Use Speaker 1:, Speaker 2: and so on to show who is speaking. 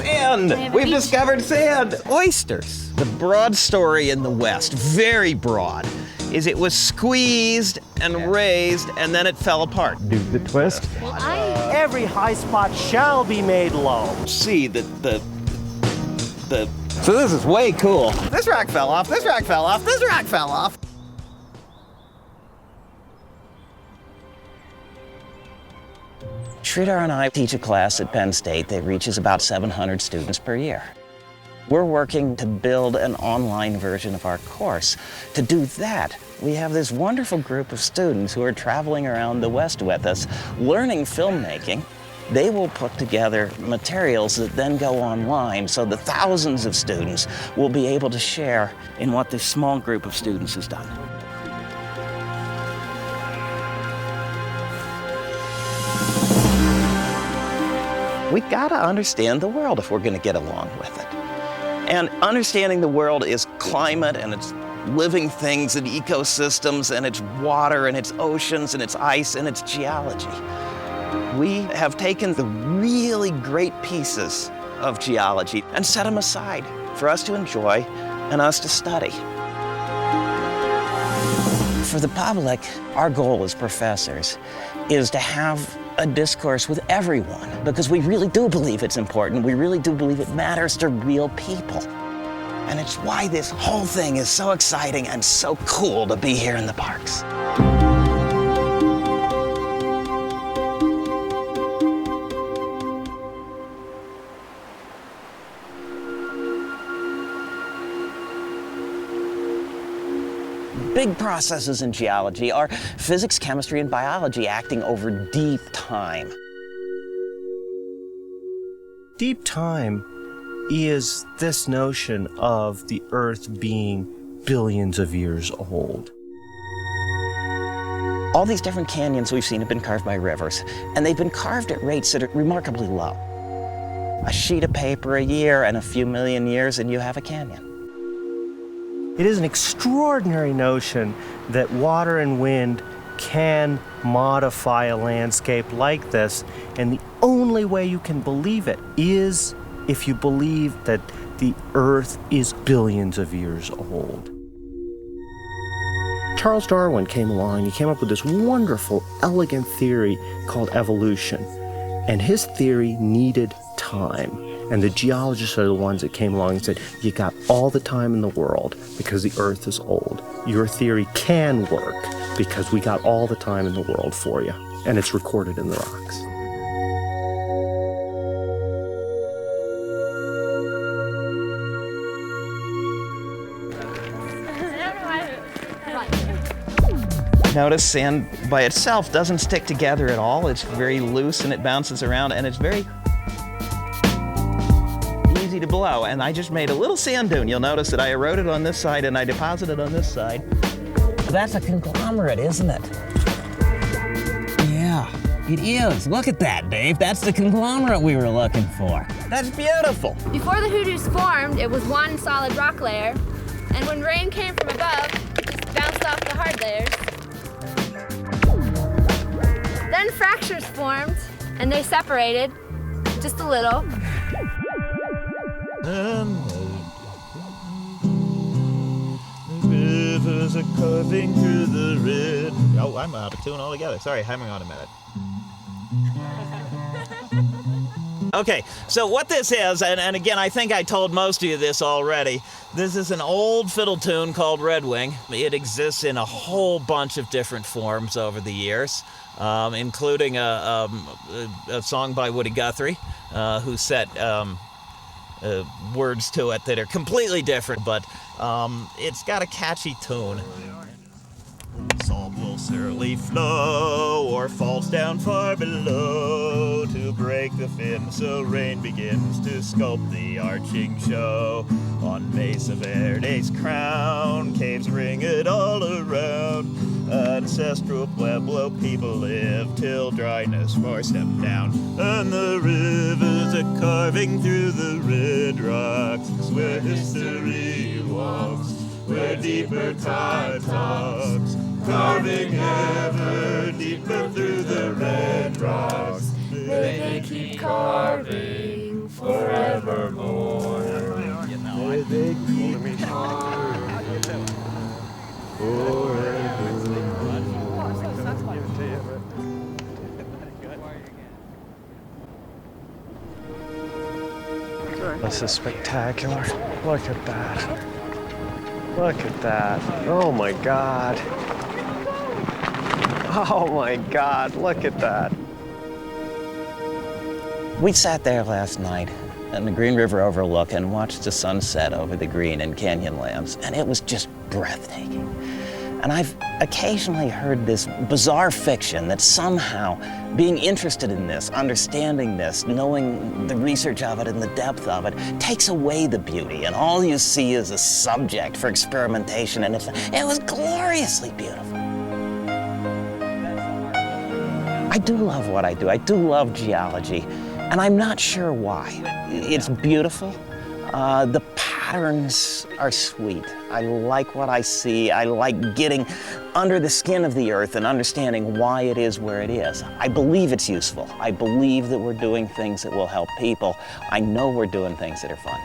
Speaker 1: Sand! We've discovered sand! Oysters. The broad story in the West, very broad, is it was squeezed and raised and then it fell apart.
Speaker 2: Do the twist.
Speaker 3: Every high spot shall be made low.
Speaker 1: See, So this is way cool. This rock fell off, this rock fell off, this rock fell off. Sridhar and I teach a class at Penn State that reaches about 700 students per year. We're working to build an online version of our course. To do that, we have this wonderful group of students who are traveling around the West with us, learning filmmaking. They will put together materials that then go online so the thousands of students will be able to share in what this small group of students has done. We gotta understand the world if we're gonna get along with it. And understanding the world is climate and its living things and ecosystems and its water and its oceans and its ice and its geology. We have taken the really great pieces of geology and set them aside for us to enjoy and us to study. For the public, our goal as professors is to have a discourse with everyone because we really do believe it's important. We really do believe it matters to real people. And it's why this whole thing is so exciting and so cool to be here in the parks. Big processes in geology are physics, chemistry, and biology acting over deep time.
Speaker 3: Deep time is this notion of the Earth being billions of years old.
Speaker 1: All these different canyons we've seen have been carved by rivers, and they've been carved at rates that are remarkably low. A sheet of paper a year and a few million years, and you have a canyon.
Speaker 3: It is an extraordinary notion that water and wind can modify a landscape like this, and the only way you can believe it is if you believe that the Earth is billions of years old. Charles Darwin came along and he came up with this wonderful, elegant theory called evolution, and his theory needed time. And the geologists are the ones that came along and said, you got all the time in the world because the Earth is old. Your theory can work because we got all the time in the world for you. And it's recorded in the rocks.
Speaker 1: Notice sand by itself doesn't stick together at all. It's very loose and it bounces around and it's very easy to blow. And I just made a little sand dune. You'll notice that I eroded on this side and I deposited on this side. That's a conglomerate, isn't it? Yeah, it is. Look at that, Dave. That's the conglomerate we were looking for. That's beautiful.
Speaker 4: Before the hoodoos formed, it was one solid rock layer. And when rain came from above, it just bounced off the hard layers. Then fractures formed, and they separated, just a little.
Speaker 5: The rivers are curving through the red. Oh, I'm out of tune altogether. Sorry, hang on a minute.
Speaker 1: Okay, so what this is, and again, I think I told most of you this already, this is an old fiddle tune called Red Wing. It exists in a whole bunch of different forms over the years, including a song by Woody Guthrie, who set words to it that are completely different, but it's got a catchy tune. Salt will surely flow or falls down far below to break the fin, so rain begins to sculpt the arching show. On Mesa Verde's crown, caves ring it all around. Ancestral Pueblo people live till dryness forced them down. And the rivers are carving through the red rocks, where history walks, where deeper time talks, carving ever deeper through the red rocks. They keep carving forever.
Speaker 3: This is spectacular. Look at that. Look at that. Oh my God. Oh my God, look at that.
Speaker 2: We sat there last night on the Green River overlook and watched the sunset over the green and canyonlands, and it was just breathtaking. And I've occasionally heard this bizarre fiction that somehow being interested in this, understanding this, knowing the research of it and the depth of it, takes away the beauty, and all you see is a subject for experimentation, and it was gloriously beautiful. I do love what I do. I do love geology, and I'm not sure why. It's beautiful. The patterns are sweet. I like what I see. I like getting under the skin of the earth and understanding why it is where it is. I believe it's useful. I believe that we're doing things that will help people. I know we're doing things that are fun.